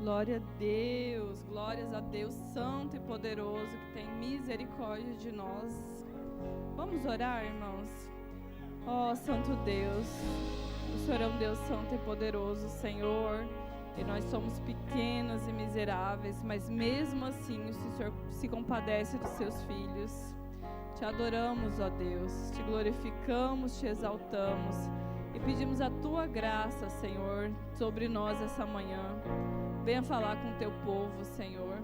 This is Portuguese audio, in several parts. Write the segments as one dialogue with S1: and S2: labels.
S1: Glória a Deus, glórias a Deus Santo e Poderoso que tem misericórdia de nós. Vamos orar, irmãos? Ó Santo Deus, o Senhor é um Deus Santo e Poderoso, Senhor, e nós somos pequenos e miseráveis, mas mesmo assim o Senhor se compadece dos seus filhos. Te adoramos, ó Deus, te glorificamos, te exaltamos e pedimos a Tua graça, Senhor, sobre nós essa manhã. Venha falar com o Teu povo, Senhor.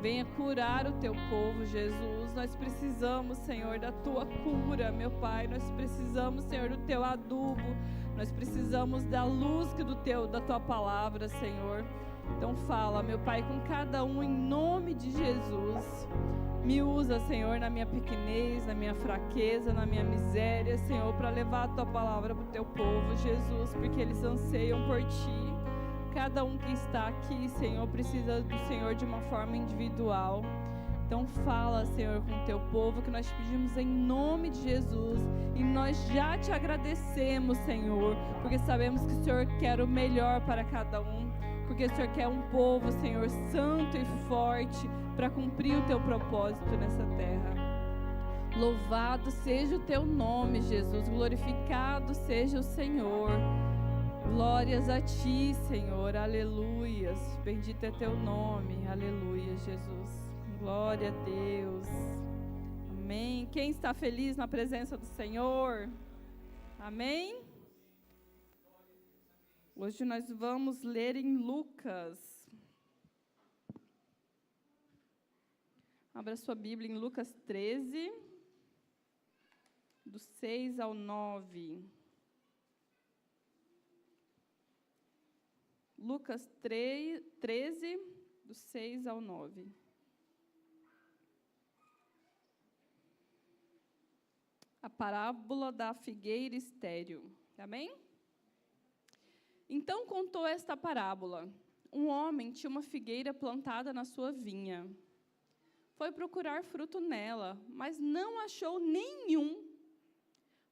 S1: Venha curar o Teu povo, Jesus. Nós precisamos, Senhor, da Tua cura, meu Pai. Nós precisamos, Senhor, do Teu adubo. Nós precisamos da luz da Tua palavra, Senhor. Então fala, meu Pai, com cada um em nome de Jesus. Me usa, Senhor, na minha pequenez, na minha fraqueza, na minha miséria, Senhor, para levar a Tua palavra para o Teu povo, Jesus, porque eles anseiam por Ti. Cada um que está aqui, Senhor, precisa do Senhor de uma forma individual. Então fala, Senhor, com o Teu povo, que nós te pedimos em nome de Jesus. E nós já te agradecemos, Senhor, porque sabemos que o Senhor quer o melhor para cada um. Porque o Senhor quer um povo, Senhor, santo e forte para cumprir o Teu propósito nessa terra. Louvado seja o Teu nome, Jesus. Glorificado seja o Senhor. Glórias a Ti, Senhor, aleluias, bendito é Teu nome, aleluia, Jesus, glória a Deus, amém. Quem está feliz na presença do Senhor? Amém? Hoje nós vamos ler em Lucas. Abra sua Bíblia em Lucas 13, do 6 ao 9. Lucas 13, do 6 ao 9. A parábola da figueira estéril. Amém? Então contou esta parábola. Um homem tinha uma figueira plantada na sua vinha. Foi procurar fruto nela, mas não achou nenhum.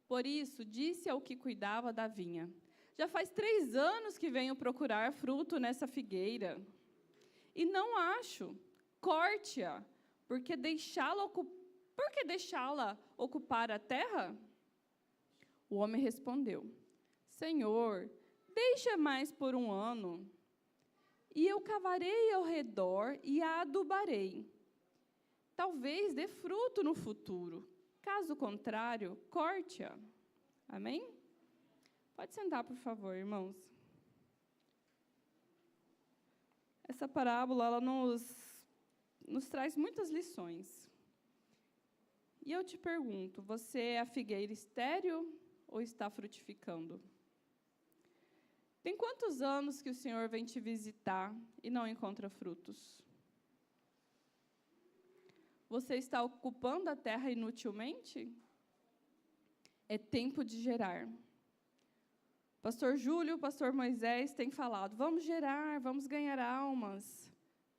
S1: Por isso, disse ao que cuidava da vinha: já faz 3 anos que venho procurar fruto nessa figueira, e não acho. Corte-a, por que deixá-la ocupar a terra? O homem respondeu: Senhor, deixa mais por 1 ano, e eu cavarei ao redor e a adubarei. Talvez dê fruto no futuro. Caso contrário, corte-a. Amém? Pode sentar, por favor, irmãos. Essa parábola ela nos traz muitas lições. E eu te pergunto, você é a figueira estéril ou está frutificando? Tem quantos anos que o Senhor vem te visitar e não encontra frutos? Você está ocupando a terra inutilmente? É tempo de gerar. Pastor Júlio, pastor Moisés têm falado, vamos gerar, vamos ganhar almas,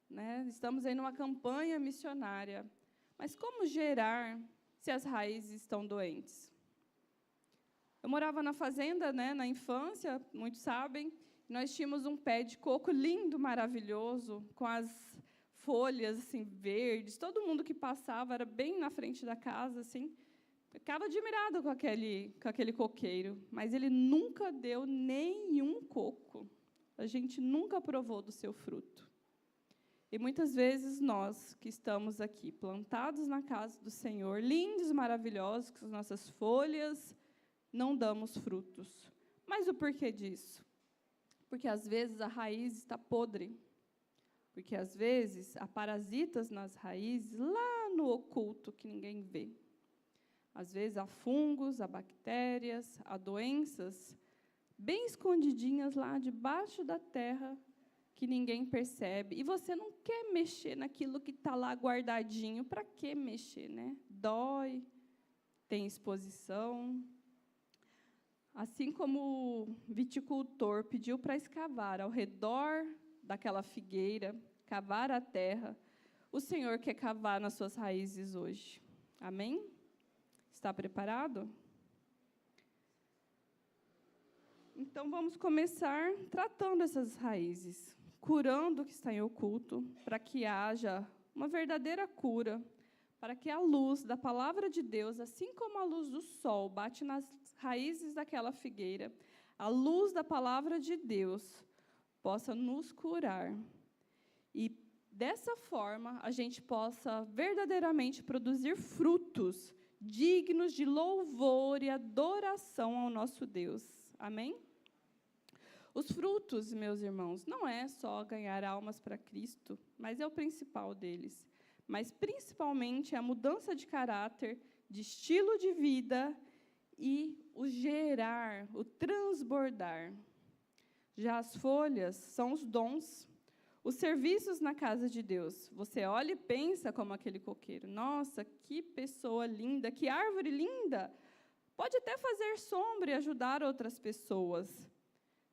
S1: né? Estamos aí numa campanha missionária. Mas como gerar se as raízes estão doentes? Eu morava na fazenda, né, na infância, muitos sabem, nós tínhamos um pé de coco lindo, maravilhoso, com as folhas assim, verdes, todo mundo que passava era bem na frente da casa, assim. Ficava admirado com aquele coqueiro, mas ele nunca deu nenhum coco. A gente nunca provou do seu fruto. E muitas vezes nós que estamos aqui, plantados na casa do Senhor, lindos, maravilhosos, com as nossas folhas, não damos frutos. Mas o porquê disso? Porque às vezes a raiz está podre. Porque às vezes há parasitas nas raízes, lá no oculto que ninguém vê. Às vezes há fungos, há bactérias, há doenças bem escondidinhas lá debaixo da terra que ninguém percebe. E você não quer mexer naquilo que está lá guardadinho. Para que mexer, né? Dói, tem exposição. Assim como o viticultor pediu para escavar ao redor daquela figueira, cavar a terra, o Senhor quer cavar nas suas raízes hoje. Amém? Está preparado? Então, vamos começar tratando essas raízes. curando o que está em oculto, para que haja uma verdadeira cura, para que a luz da palavra de Deus, assim como a luz do sol bate nas raízes daquela figueira, a luz da palavra de Deus possa nos curar. E, dessa forma, a gente possa verdadeiramente produzir frutos dignos de louvor e adoração ao nosso Deus. Amém? Os frutos, meus irmãos, não é só ganhar almas para Cristo, mas é o principal deles. Mas, principalmente, é a mudança de caráter, de estilo de vida e o gerar, o transbordar. Já as folhas são os dons, os serviços na casa de Deus. Você olha e pensa como aquele coqueiro. Nossa, que pessoa linda, que árvore linda. Pode até fazer sombra e ajudar outras pessoas.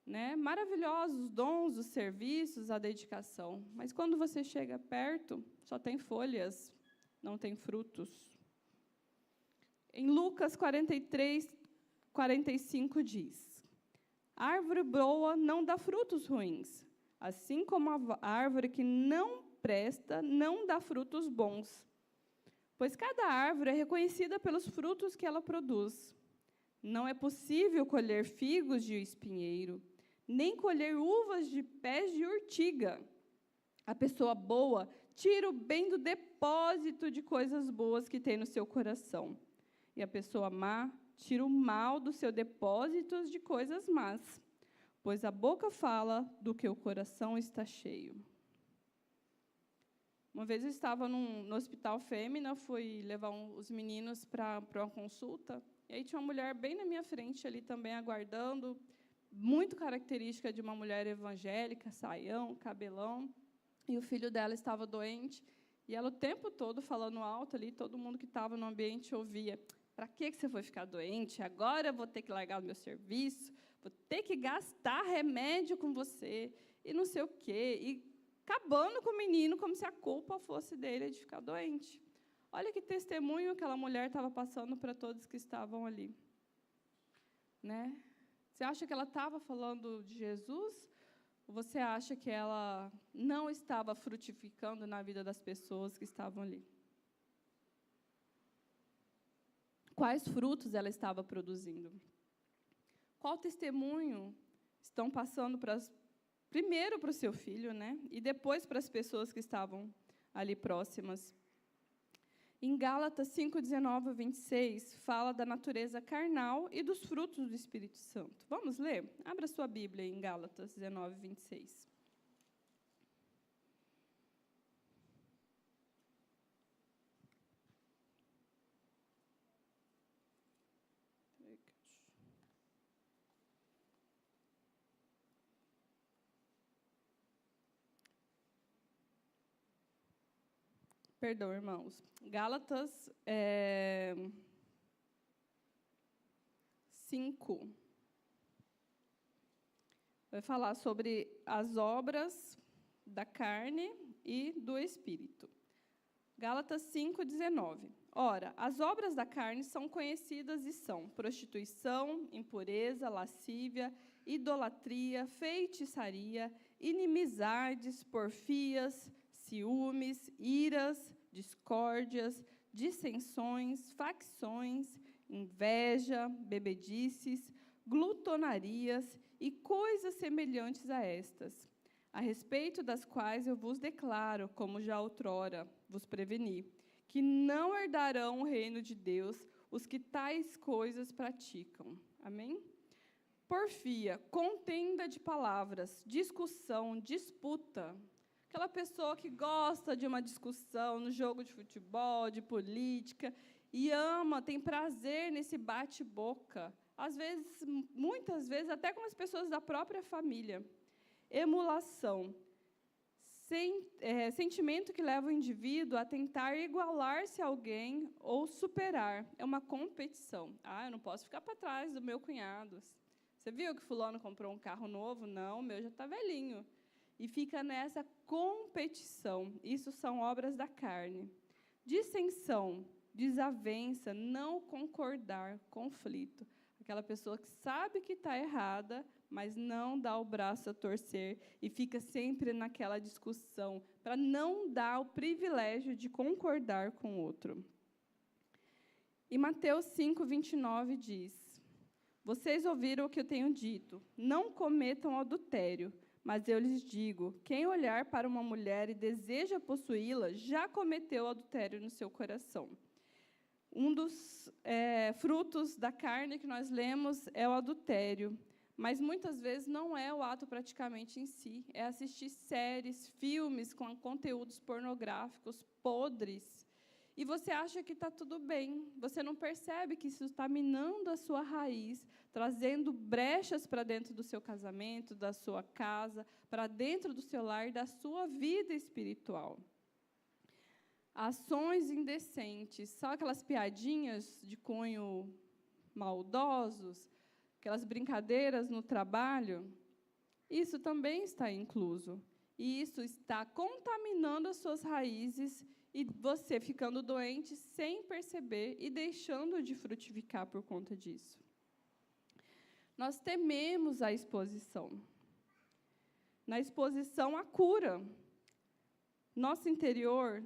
S1: Né? Maravilhosos os dons, os serviços, a dedicação. Mas quando você chega perto, só tem folhas, não tem frutos. Em Lucas 43, 45 diz: a árvore boa não dá frutos ruins, assim como a árvore que não presta não dá frutos bons. Pois cada árvore é reconhecida pelos frutos que ela produz. Não é possível colher figos de espinheiro, nem colher uvas de pés de urtiga. A pessoa boa tira o bem do depósito de coisas boas que tem no seu coração. E a pessoa má tira o mal do seu depósito de coisas más. Pois a boca fala do que o coração está cheio. Uma vez eu estava no Hospital Fêmea, fui levar os meninos para uma consulta, e aí tinha uma mulher bem na minha frente ali também aguardando, muito característica de uma mulher evangélica, saião, cabelão, e o filho dela estava doente, e ela o tempo todo falando alto ali, todo mundo que estava no ambiente ouvia: para que você foi ficar doente? Agora eu vou ter que largar o meu serviço, vou ter que gastar remédio com você, e não sei o quê, e acabando com o menino, como se a culpa fosse dele de ficar doente. Olha que testemunho aquela mulher estava passando para todos que estavam ali. Né? Você acha que ela estava falando de Jesus? Ou você acha que ela não estava frutificando na vida das pessoas que estavam ali? Quais frutos ela estava produzindo? Qual testemunho estão passando primeiro para o seu filho, né? E depois para as pessoas que estavam ali próximas? Em Gálatas 5:19-26, fala da natureza carnal e dos frutos do Espírito Santo. Vamos ler? Abra sua Bíblia em Gálatas 19:26. Perdão, irmãos. Gálatas 5. Vai falar sobre as obras da carne e do Espírito. Gálatas 5:19. Ora, as obras da carne são conhecidas e são prostituição, impureza, lascívia, idolatria, feitiçaria, inimizades, porfias, ciúmes, iras, discórdias, dissensões, facções, inveja, bebedices, glutonarias e coisas semelhantes a estas, a respeito das quais eu vos declaro, como já outrora vos preveni, que não herdarão o reino de Deus os que tais coisas praticam. Amém? Porfia, contenda de palavras, discussão, disputa. Aquela pessoa que gosta de uma discussão no jogo de futebol, de política, e ama, tem prazer nesse bate-boca. Às vezes, muitas vezes, até com as pessoas da própria família. Emulação. Sentimento que leva o indivíduo a tentar igualar-se a alguém ou superar. É uma competição. Eu não posso ficar para trás do meu cunhado. Você viu que fulano comprou um carro novo? Não, o meu já está velhinho. E fica nessa competição. Isso são obras da carne. Dissensão, desavença, não concordar, conflito. Aquela pessoa que sabe que está errada, mas não dá o braço a torcer e fica sempre naquela discussão, para não dar o privilégio de concordar com o outro. E Mateus 5:29 diz: vocês ouviram o que eu tenho dito, não cometam adultério, mas eu lhes digo, quem olhar para uma mulher e deseja possuí-la, já cometeu adultério no seu coração. Um dos frutos da carne que nós lemos é o adultério, mas muitas vezes não é o ato praticamente em si, é assistir séries, filmes com conteúdos pornográficos podres, e você acha que está tudo bem, você não percebe que isso está minando a sua raiz, trazendo brechas para dentro do seu casamento, da sua casa, para dentro do seu lar, da sua vida espiritual. Ações indecentes, só aquelas piadinhas de cunho maldosos, aquelas brincadeiras no trabalho, isso também está incluso. E isso está contaminando as suas raízes e você ficando doente sem perceber e deixando de frutificar por conta disso. Nós tememos a exposição. Na exposição, a cura. Nosso interior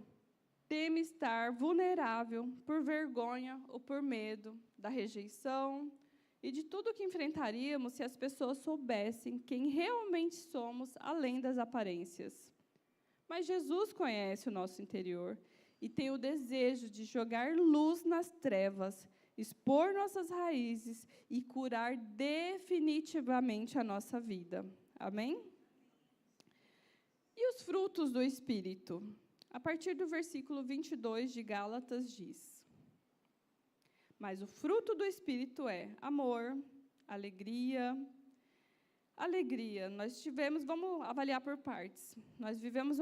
S1: teme estar vulnerável por vergonha ou por medo da rejeição e de tudo que enfrentaríamos se as pessoas soubessem quem realmente somos, além das aparências. Mas Jesus conhece o nosso interior e tem o desejo de jogar luz nas trevas, expor nossas raízes e curar definitivamente a nossa vida. Amém? E os frutos do Espírito? A partir do versículo 22 de Gálatas diz: mas o fruto do Espírito é amor, alegria. Alegria, vamos avaliar por partes. Nós vivemos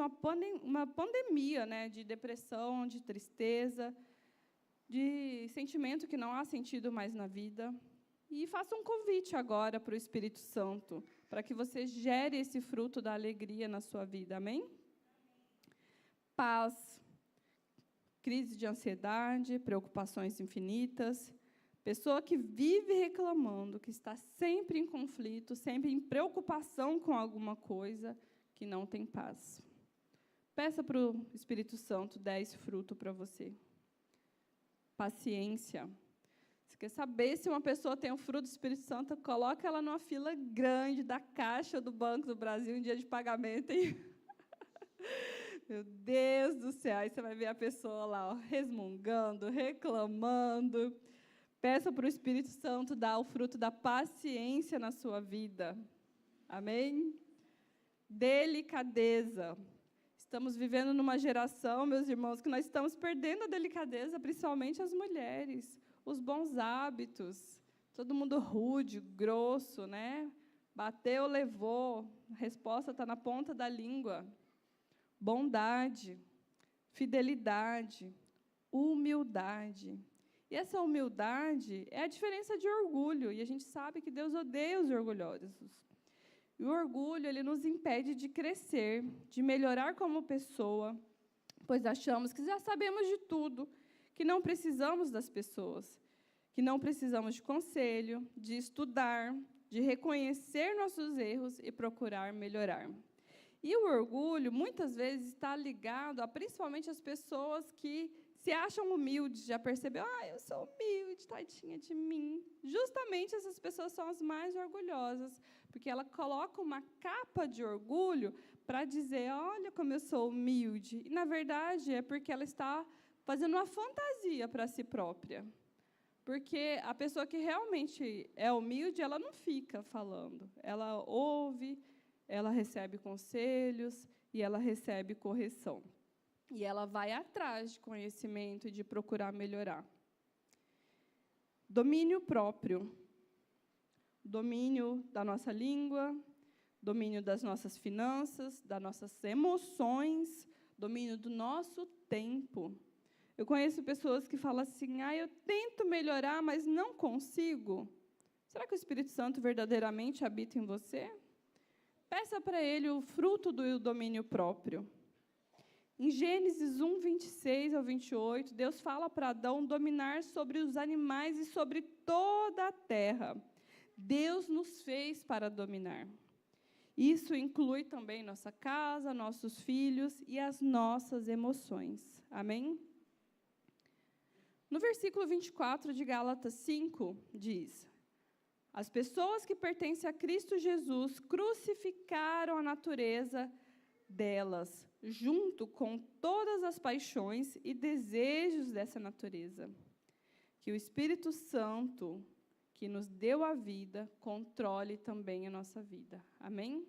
S1: uma pandemia, né, de depressão, de tristeza, de sentimento que não há sentido mais na vida. E faça um convite agora para o Espírito Santo, para que você gere esse fruto da alegria na sua vida, amém? Paz, crise de ansiedade, preocupações infinitas, pessoa que vive reclamando, que está sempre em conflito, sempre em preocupação com alguma coisa, que não tem paz. Peça para o Espírito Santo dar esse fruto para você. Paciência. Você quer saber se uma pessoa tem o fruto do Espírito Santo, coloca ela numa fila grande da Caixa do Banco do Brasil em dia de pagamento, hein? Meu Deus do céu, aí você vai ver a pessoa lá, ó, resmungando, reclamando. Peça para o Espírito Santo dar o fruto da paciência na sua vida. Amém? Delicadeza. Estamos vivendo numa geração, meus irmãos, que nós estamos perdendo a delicadeza, principalmente as mulheres. Os bons hábitos. Todo mundo rude, grosso, né? Bateu, levou. A resposta está na ponta da língua. Bondade, fidelidade, humildade. E essa humildade é a diferença de orgulho, e a gente sabe que Deus odeia os orgulhosos. E o orgulho, ele nos impede de crescer, de melhorar como pessoa, pois achamos que já sabemos de tudo, que não precisamos das pessoas, que não precisamos de conselho, de estudar, de reconhecer nossos erros e procurar melhorar. E o orgulho, muitas vezes, está ligado a, principalmente, as pessoas que se acham humildes, já percebeu? Eu sou humilde, tadinha de mim. Justamente essas pessoas são as mais orgulhosas, porque ela coloca uma capa de orgulho para dizer, olha como eu sou humilde. E, na verdade, é porque ela está fazendo uma fantasia para si própria. Porque a pessoa que realmente é humilde, ela não fica falando. Ela ouve, ela recebe conselhos e ela recebe correção. E ela vai atrás de conhecimento e de procurar melhorar. Domínio próprio. Domínio da nossa língua, domínio das nossas finanças, das nossas emoções, domínio do nosso tempo. Eu conheço pessoas que falam assim, eu tento melhorar, mas não consigo. Será que o Espírito Santo verdadeiramente habita em você? Peça para ele o fruto do domínio próprio. Em Gênesis 1, 26 ao 28, Deus fala para Adão dominar sobre os animais e sobre toda a terra. Deus nos fez para dominar. Isso inclui também nossa casa, nossos filhos e as nossas emoções. Amém? No versículo 24 de Gálatas 5, diz: as pessoas que pertencem a Cristo Jesus crucificaram a natureza delas, junto com todas as paixões e desejos dessa natureza. Que o Espírito Santo, que nos deu a vida, controle também a nossa vida. Amém?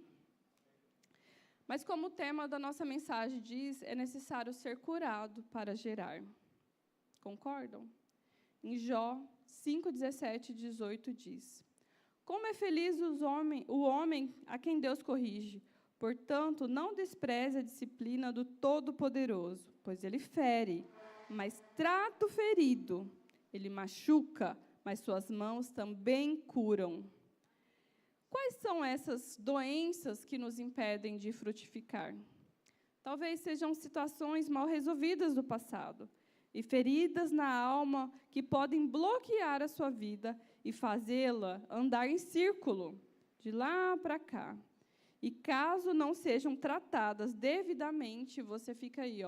S1: Mas como o tema da nossa mensagem diz, é necessário ser curado para gerar. Concordam? Em Jó 5, 17 e 18 diz: como é feliz o homem a quem Deus corrige. Portanto, não despreze a disciplina do Todo-Poderoso, pois ele fere, mas trata o ferido. Ele machuca, mas suas mãos também curam. Quais são essas doenças que nos impedem de frutificar? Talvez sejam situações mal resolvidas do passado e feridas na alma que podem bloquear a sua vida e fazê-la andar em círculo, de lá para cá. E caso não sejam tratadas devidamente, você fica aí,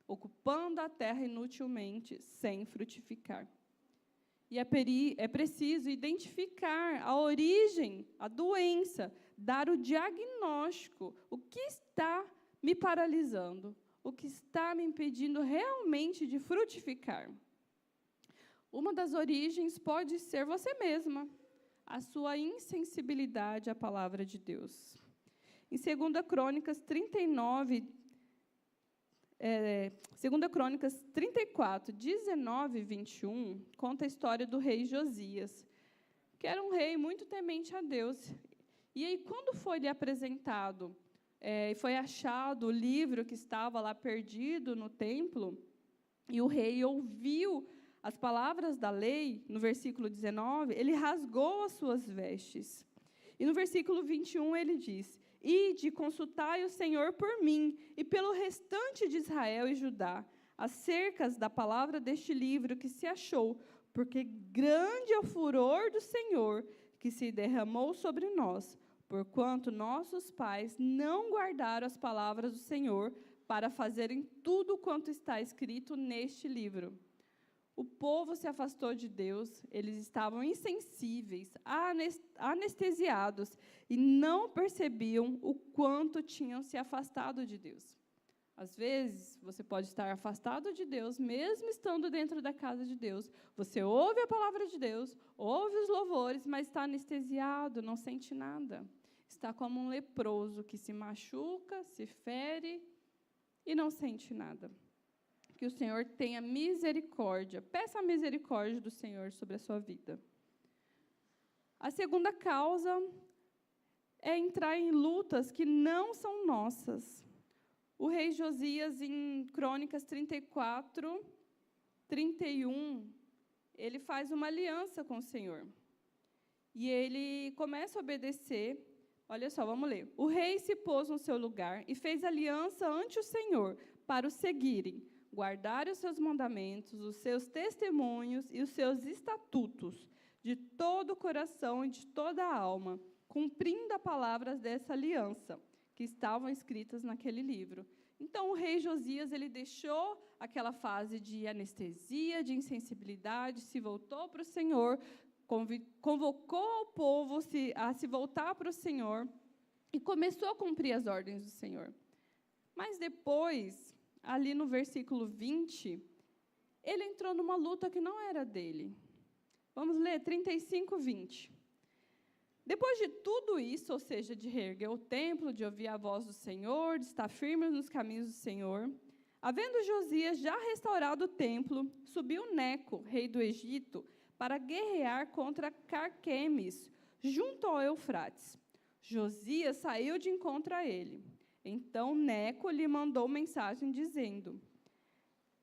S1: ocupando a terra inutilmente, sem frutificar. E é preciso identificar a origem, a doença, dar o diagnóstico, o que está me paralisando, o que está me impedindo realmente de frutificar. Uma das origens pode ser você mesma, a sua insensibilidade à palavra de Deus. Em 2 Crônicas 34, 19 e 21, conta a história do rei Josias, que era um rei muito temente a Deus. E aí, quando foi-lhe apresentado, foi achado o livro que estava lá perdido no templo, e o rei ouviu as palavras da lei, no versículo 19, ele rasgou as suas vestes. E no versículo 21 ele diz: ide, consultai o Senhor por mim e pelo restante de Israel e Judá, acerca da palavra deste livro que se achou, porque grande é o furor do Senhor que se derramou sobre nós, porquanto nossos pais não guardaram as palavras do Senhor para fazerem tudo quanto está escrito neste livro. O povo se afastou de Deus, eles estavam insensíveis, anestesiados, e não percebiam o quanto tinham se afastado de Deus. Às vezes, você pode estar afastado de Deus, mesmo estando dentro da casa de Deus. Você ouve a palavra de Deus, ouve os louvores, mas está anestesiado, não sente nada. Está como um leproso que se machuca, se fere e não sente nada. Que o Senhor tenha misericórdia. Peça a misericórdia do Senhor sobre a sua vida. A segunda causa é entrar em lutas que não são nossas. O rei Josias, em Crônicas 34, 31, ele faz uma aliança com o Senhor. E ele começa a obedecer. Olha só, vamos ler. O rei se pôs no seu lugar e fez aliança ante o Senhor para o seguirem, guardar os seus mandamentos, os seus testemunhos e os seus estatutos, de todo o coração e de toda a alma, cumprindo as palavras dessa aliança, que estavam escritas naquele livro. Então, o rei Josias, ele deixou aquela fase de anestesia, de insensibilidade, se voltou para o Senhor, convocou o povo a se voltar para o Senhor e começou a cumprir as ordens do Senhor. Mas depois, ali no versículo 20, ele entrou numa luta que não era dele. Vamos ler 35, 20. Depois de tudo isso, ou seja, de reerguer o templo, de ouvir a voz do Senhor, de estar firme nos caminhos do Senhor, havendo Josias já restaurado o templo, subiu Neco, rei do Egito, para guerrear contra Carquemes, junto ao Eufrates. Josias saiu de encontro a ele. Então Neco lhe mandou mensagem dizendo: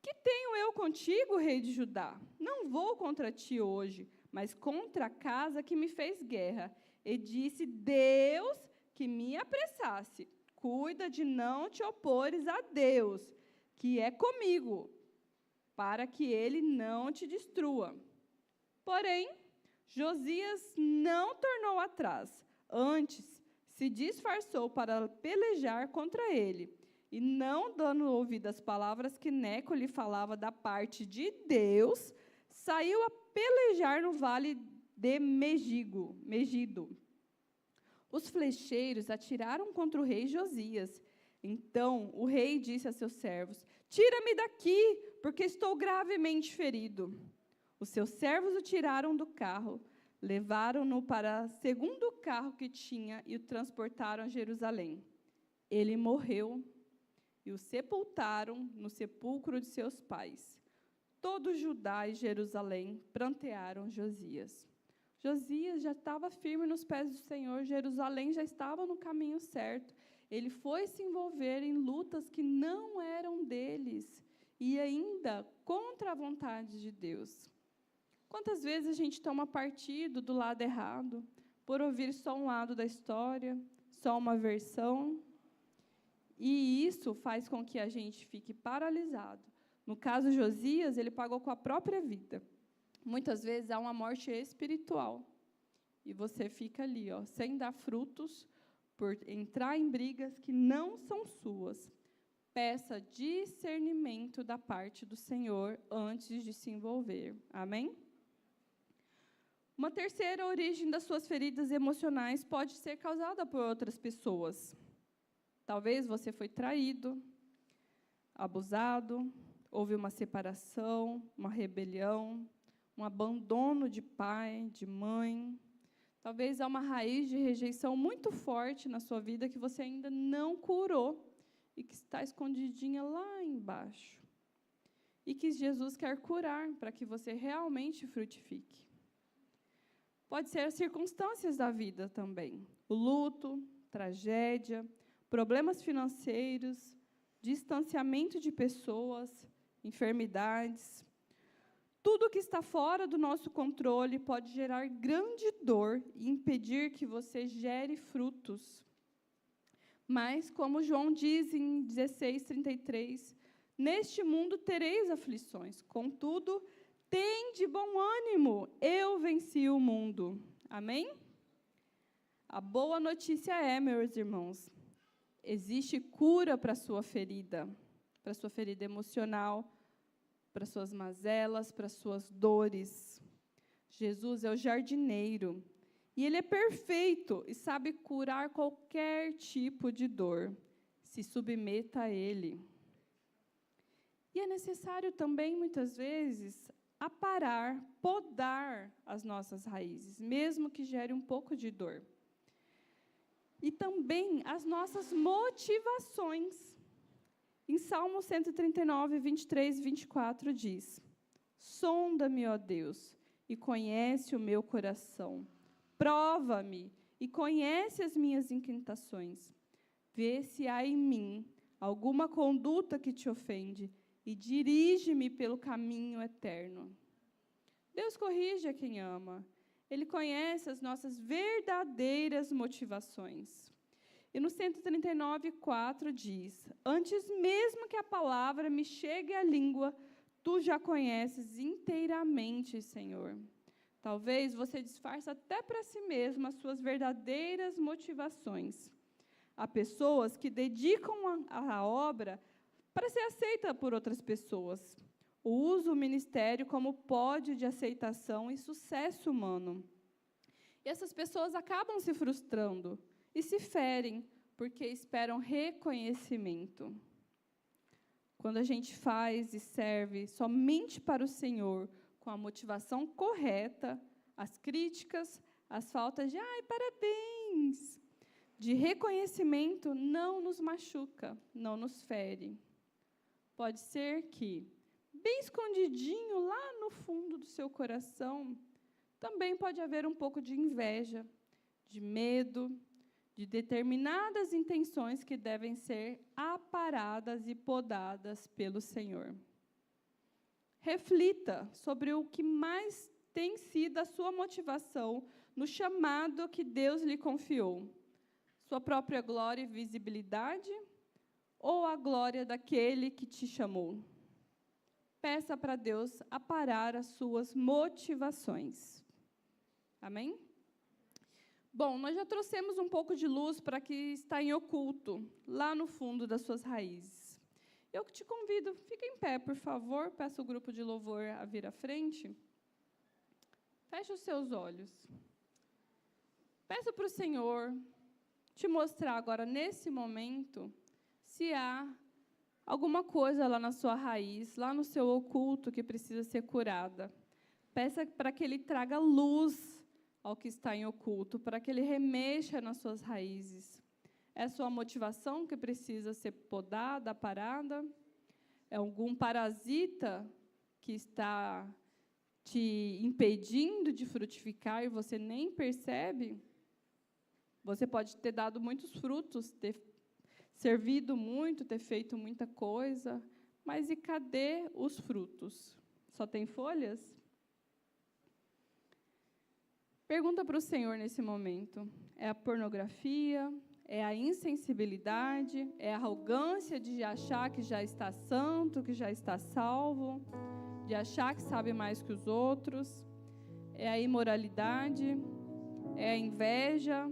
S1: que tenho eu contigo, rei de Judá? Não vou contra ti hoje, mas contra a casa que me fez guerra. E disse: Deus que me apressasse. Cuida de não te opores a Deus. que é comigo, para que ele não te destrua. Porém, Josias não tornou atrás, antes se disfarçou para pelejar contra ele, e não dando ouvido às palavras que Neco lhe falava da parte de Deus, saiu a pelejar no vale de Megido. Os flecheiros atiraram contra o rei Josias. Então o rei disse a seus servos: tira-me daqui, porque estou gravemente ferido. Os seus servos o tiraram do carro, levaram-no para o segundo carro que tinha e o transportaram a Jerusalém. Ele morreu e o sepultaram no sepulcro de seus pais. Todo Judá e Jerusalém prantearam Josias. Josias já estava firme nos pés do Senhor, Jerusalém já estava no caminho certo. Ele foi se envolver em lutas que não eram deles e ainda contra a vontade de Deus. Quantas vezes a gente toma partido do lado errado, por ouvir só um lado da história, só uma versão, e isso faz com que a gente fique paralisado. No caso de Josias, ele pagou com a própria vida. Muitas vezes há uma morte espiritual, e você fica ali, sem dar frutos, por entrar em brigas que não são suas. Peça discernimento da parte do Senhor antes de se envolver. Amém? Uma terceira origem das suas feridas emocionais pode ser causada por outras pessoas. Talvez você foi traído, abusado, houve uma separação, uma rebelião, um abandono de pai, de mãe. Talvez há uma raiz de rejeição muito forte na sua vida que você ainda não curou e que está escondidinha lá embaixo. E que Jesus quer curar para que você realmente frutifique. Pode ser as circunstâncias da vida também. O luto, tragédia, problemas financeiros, distanciamento de pessoas, enfermidades. Tudo que está fora do nosso controle pode gerar grande dor e impedir que você gere frutos. Mas, como João diz em 16:33, neste mundo tereis aflições, contudo, tende bom ânimo, eu venci o mundo. Amém? A boa notícia é, meus irmãos, existe cura para a sua ferida emocional, para suas mazelas, para suas dores. Jesus é o jardineiro, e Ele é perfeito e sabe curar qualquer tipo de dor. Se submeta a Ele. E é necessário também, muitas vezes, aparar, podar as nossas raízes, mesmo que gere um pouco de dor. E também as nossas motivações. Em Salmo 139, 23 e 24 diz: sonda-me, ó Deus, e conhece o meu coração. Prova-me e conhece as minhas inquietações. Vê se há em mim alguma conduta que te ofende e dirige-me pelo caminho eterno. Deus corrige a quem ama. Ele conhece as nossas verdadeiras motivações. E no 139:4 diz: antes mesmo que a palavra me chegue à língua, tu já conheces inteiramente, Senhor. Talvez você disfarce até para si mesmo as suas verdadeiras motivações. Há pessoas que dedicam a obra para ser aceita por outras pessoas. Usa o ministério como pódio de aceitação e sucesso humano. E essas pessoas acabam se frustrando e se ferem, porque esperam reconhecimento. Quando a gente faz e serve somente para o Senhor, com a motivação correta, as críticas, as faltas de parabéns, de reconhecimento, não nos machuca, não nos fere. Pode ser que, bem escondidinho lá no fundo do seu coração, também pode haver um pouco de inveja, de medo, de determinadas intenções que devem ser aparadas e podadas pelo Senhor. Reflita sobre o que mais tem sido a sua motivação no chamado que Deus lhe confiou. Sua própria glória e visibilidade ou a glória daquele que te chamou? Peça para Deus aparar as suas motivações. Amém? Bom, nós já trouxemos um pouco de luz para que está em oculto, lá no fundo das suas raízes. Eu te convido, fica em pé, por favor, peço o grupo de louvor a vir à frente. Feche os seus olhos. Peça para o Senhor te mostrar agora, nesse momento, se há alguma coisa lá na sua raiz, lá no seu oculto que precisa ser curada. Peça para que Ele traga luz ao que está em oculto, para que Ele remexa nas suas raízes. É a sua motivação que precisa ser podada, parada? É algum parasita que está te impedindo de frutificar e você nem percebe? Você pode ter dado muitos frutos, ter servido muito, ter feito muita coisa, mas e cadê os frutos? Só tem folhas? Pergunta para o Senhor nesse momento. É a pornografia? É a insensibilidade? É a arrogância de achar que já está santo, que já está salvo? De achar que sabe mais que os outros? É a imoralidade? É a inveja?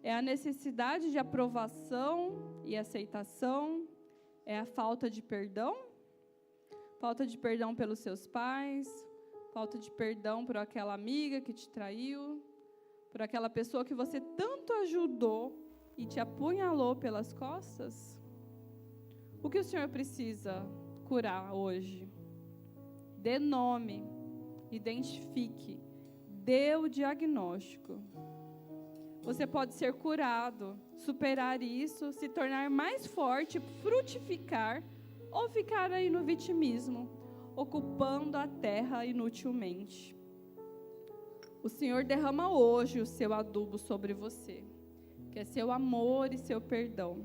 S1: É a necessidade de aprovação e aceitação? É a falta de perdão? Falta de perdão pelos seus pais? Falta de perdão por aquela amiga que te traiu? Por aquela pessoa que você tanto ajudou e te apunhalou pelas costas? O que o Senhor precisa curar hoje? Dê nome, identifique, dê o diagnóstico. Você pode ser curado, superar isso, se tornar mais forte, frutificar, ou ficar aí no vitimismo, ocupando a terra inutilmente. O Senhor derrama hoje o seu adubo sobre você, que é seu amor e seu perdão.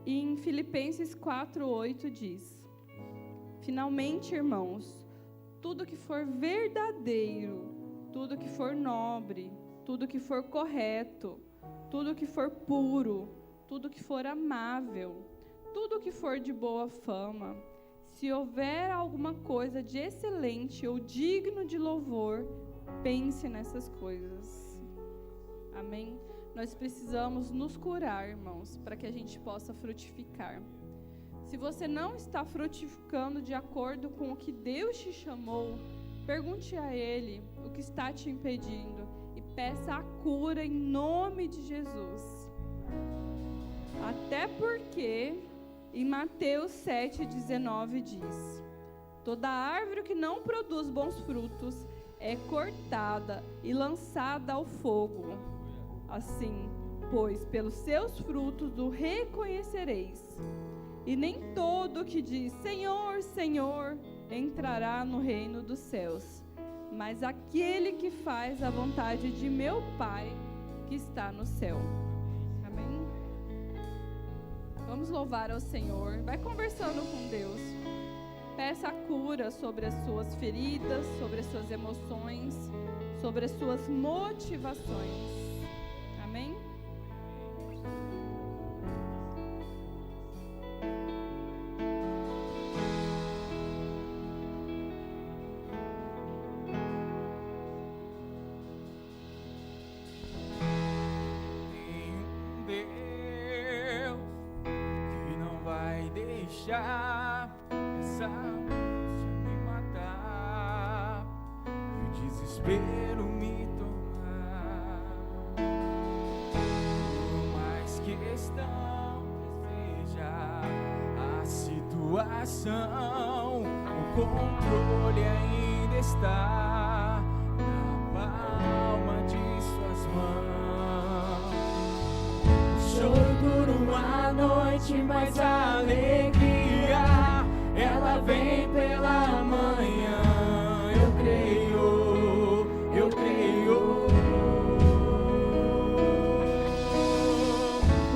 S1: E em Filipenses 4:8 diz: finalmente, irmãos, tudo que for verdadeiro, tudo que for nobre, tudo que for correto, tudo que for puro, tudo que for amável, tudo que for de boa fama, se houver alguma coisa de excelente ou digno de louvor, pense nessas coisas. Amém? Nós precisamos nos curar, irmãos, para que a gente possa frutificar. Se você não está frutificando de acordo com o que Deus te chamou, pergunte a Ele o que está te impedindo e peça a cura em nome de Jesus. Até porque em Mateus 7,19 diz: toda árvore que não produz bons frutos é cortada e lançada ao fogo. Assim, pois, pelos seus frutos o reconhecereis. E nem todo que diz Senhor, Senhor, entrará no reino dos céus, mas aquele que faz a vontade de meu Pai que está no céu. Amém? Vamos louvar ao Senhor. Vai conversando com Deus. Peça a cura sobre as suas feridas, sobre as suas emoções, sobre as suas motivações. Amém?
S2: Essa angústia me matar e o desespero me tomar. Por mais questão que seja a situação, o controle ainda está na palma de suas mãos. O choro dura uma noite, mas a alegria ela vem pela manhã. Eu creio, eu creio.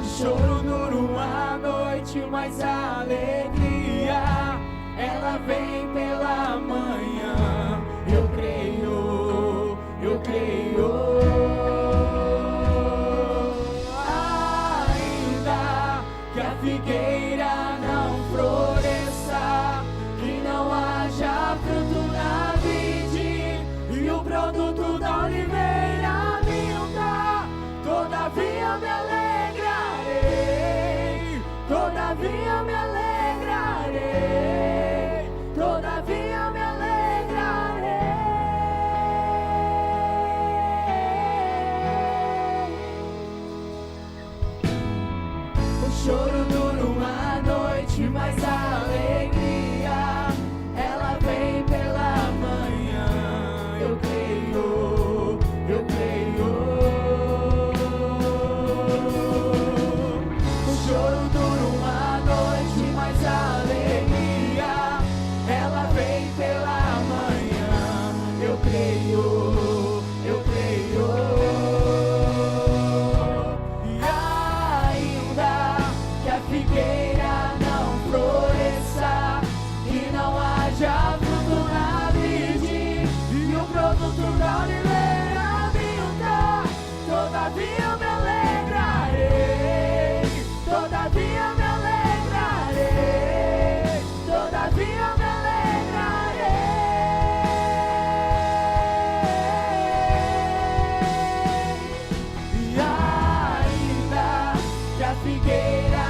S2: O choro dura uma noite, mas a alegria ela vem pela manhã. Eu creio, eu creio. choro dura uma noite, mas a alegria, ela vem pela manhã. Eu creio, eu creio. O choro dura uma noite, mas a alegria, ela vem pela manhã. Eu creio, eu creio. Figueira não floresça e não haja fruto na vide e o produto da oliveira vinda, todavia eu me alegrarei, todavia eu me alegrarei, todavia eu me alegrarei. E ainda que a figueira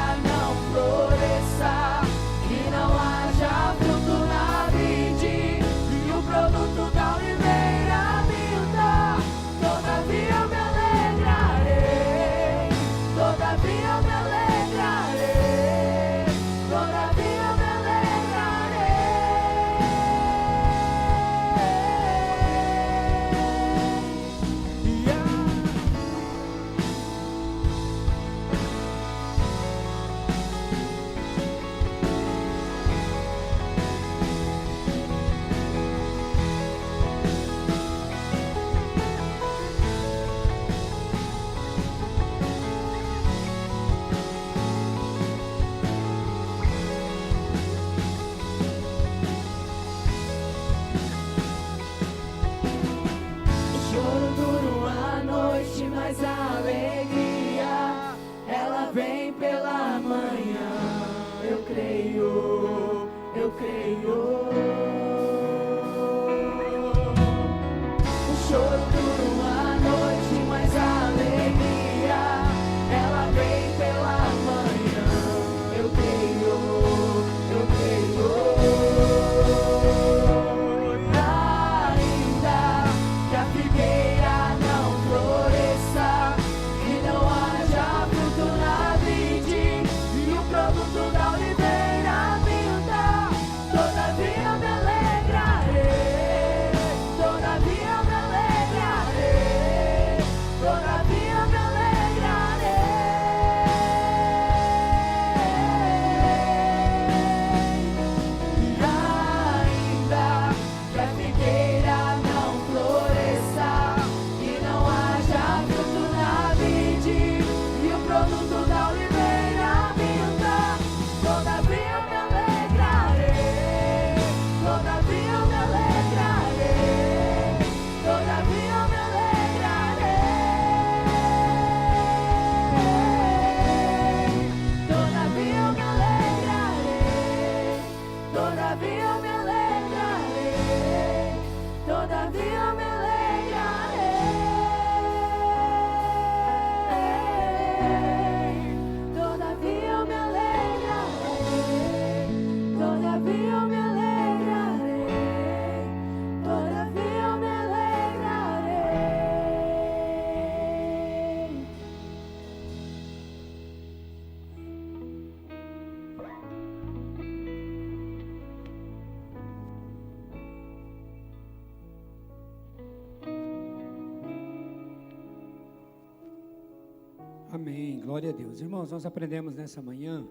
S3: Amém, glória a Deus. Irmãos, nós aprendemos nessa manhã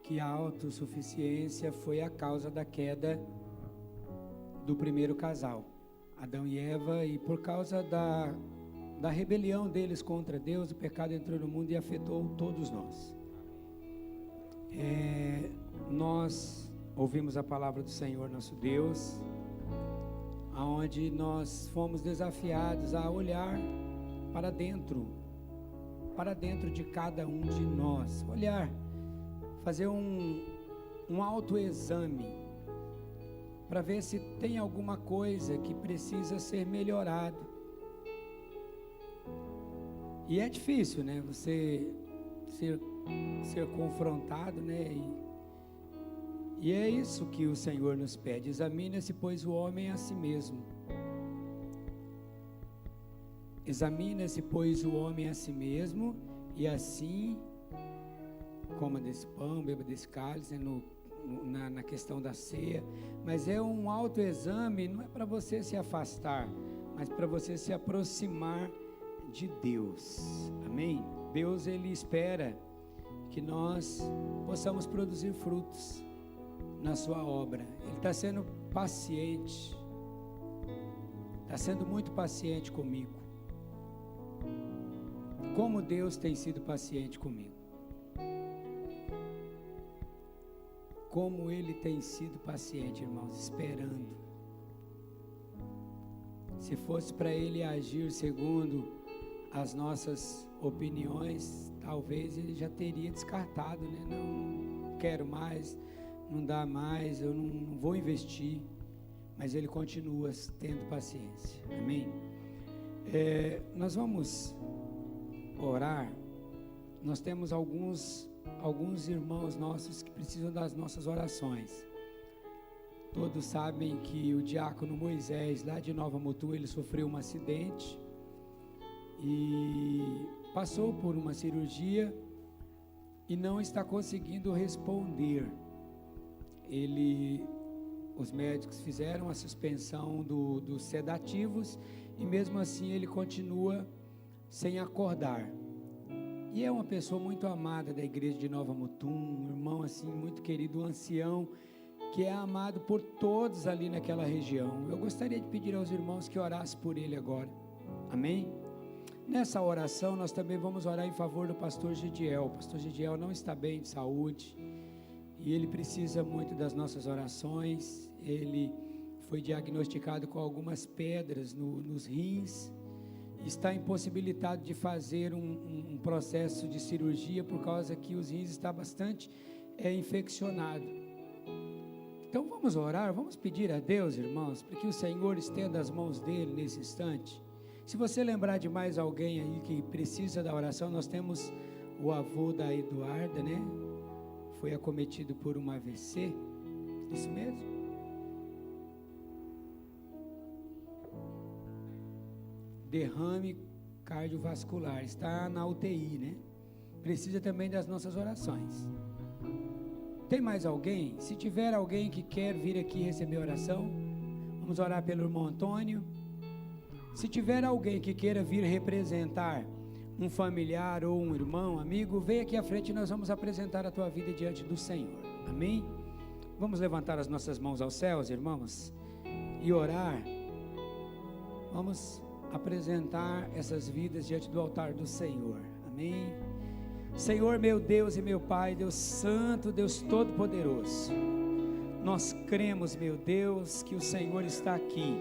S3: que a autossuficiência foi a causa da queda do primeiro casal, Adão e Eva, e por causa da rebelião deles contra Deus, o pecado entrou no mundo e afetou todos nós. Nós ouvimos a palavra do Senhor nosso Deus, aonde nós fomos desafiados a olhar para dentro de cada um de nós, olhar, fazer um autoexame, para ver se tem alguma coisa que precisa ser melhorado. E é difícil, né, você ser confrontado, né, e é isso que o Senhor nos pede: examine-se, pois, o homem a si mesmo. Examine-se, pois, o homem a si mesmo, e assim coma desse pão, beba desse cálice, na questão da ceia, mas é um autoexame, não é para você se afastar, mas para você se aproximar de Deus, amém? Deus, Ele espera que nós possamos produzir frutos na sua obra. Ele está sendo paciente, está sendo muito paciente comigo, como Deus tem sido paciente comigo, como Ele tem sido paciente, irmãos, esperando. Se fosse para Ele agir segundo as nossas opiniões, talvez Ele já teria descartado, né? Não quero mais, não dá mais, eu não vou investir, mas Ele continua tendo paciência, amém? Nós vamos orar. Nós temos alguns irmãos nossos que precisam das nossas orações. Todos sabem que o diácono Moisés, lá de Nova Mutum, ele sofreu um acidente e passou por uma cirurgia e não está conseguindo responder. Os médicos fizeram a suspensão dos sedativos e mesmo assim ele continua sem acordar. E é uma pessoa muito amada da igreja de Nova Mutum, um irmão assim muito querido, um ancião, que é amado por todos ali naquela região. Eu gostaria de pedir aos irmãos que orassem por ele agora, amém? Nessa oração nós também vamos orar em favor do pastor Gidiel. O pastor Gidiel não está bem de saúde e ele precisa muito das nossas orações. Ele foi diagnosticado com algumas pedras nos rins, está impossibilitado de fazer um processo de cirurgia por causa que os rins estão bastante infeccionados. Então vamos orar, vamos pedir a Deus, irmãos, para que o Senhor estenda as mãos dele nesse instante. Se você lembrar de mais alguém aí que precisa da oração, nós temos o avô da Eduarda, né? Foi acometido por um AVC, isso mesmo? Derrame cardiovascular, está na UTI, né? Precisa também das nossas orações. Tem mais alguém? Se tiver alguém que quer vir aqui receber oração, vamos orar pelo irmão Antônio. Se tiver alguém que queira vir representar um familiar ou um irmão, amigo, vem aqui à frente e nós vamos apresentar a tua vida diante do Senhor, amém? Vamos levantar as nossas mãos aos céus, irmãos, e orar. Vamos apresentar essas vidas diante do altar do Senhor, amém? Senhor, meu Deus e meu Pai, Deus Santo, Deus Todo-Poderoso, nós cremos, meu Deus, que o Senhor está aqui.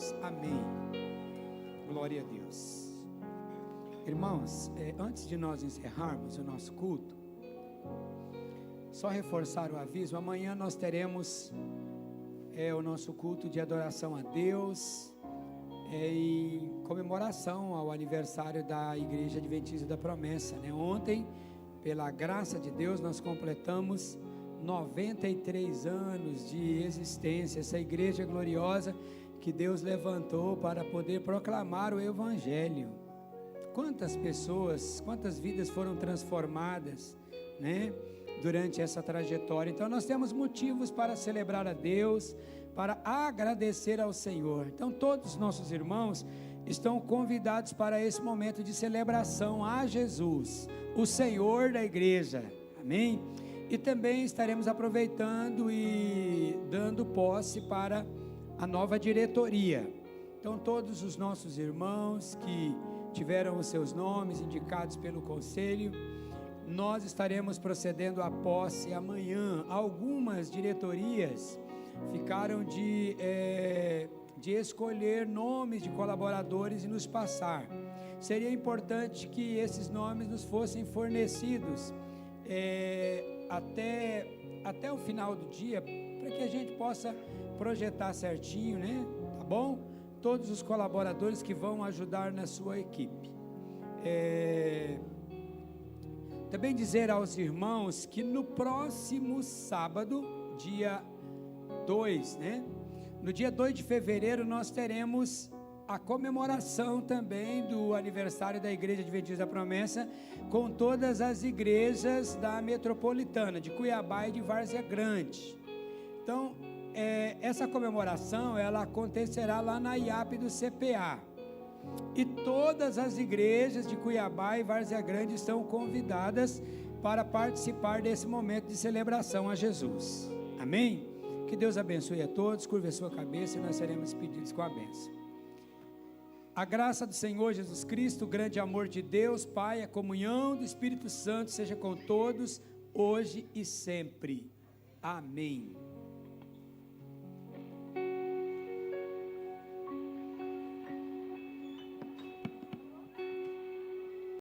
S3: Jesus. Amém. Glória a Deus. Irmãos, antes de nós encerrarmos o nosso culto, só reforçar o aviso, amanhã nós teremos o nosso culto de adoração a Deus, em comemoração ao aniversário da Igreja Adventista da Promessa, né? Ontem, pela graça de Deus, nós completamos 93 anos de existência, essa igreja gloriosa que Deus levantou para poder proclamar o Evangelho. Quantas pessoas, quantas vidas foram transformadas, né, durante essa trajetória. Então nós temos motivos para celebrar a Deus, para agradecer ao Senhor. Então todos os nossos irmãos estão convidados para esse momento de celebração a Jesus, o Senhor da igreja. Amém? E também estaremos aproveitando e dando posse para a nova diretoria. Então todos os nossos irmãos que tiveram os seus nomes indicados pelo conselho, nós estaremos procedendo à posse amanhã. Algumas diretorias ficaram de escolher nomes de colaboradores e nos passar. Seria importante que esses nomes nos fossem fornecidos até o final do dia, para que a gente possa projetar certinho, né? Tá bom? Todos os colaboradores que vão ajudar na sua equipe. Também dizer aos irmãos que no próximo sábado, dia 2, né? No dia 2 de fevereiro nós teremos a comemoração também do aniversário da Igreja Adventista da Promessa, com todas as igrejas da metropolitana, de Cuiabá e de Várzea Grande. Então, essa comemoração, ela acontecerá lá na IAP do CPA. E todas as igrejas de Cuiabá e Várzea Grande estão convidadas para participar desse momento de celebração a Jesus. Amém? Que Deus abençoe a todos, curve a sua cabeça e nós seremos despedidos com a bênção. A graça do Senhor Jesus Cristo, o grande amor de Deus, Pai, a comunhão do Espírito Santo seja com todos, hoje e sempre. Amém.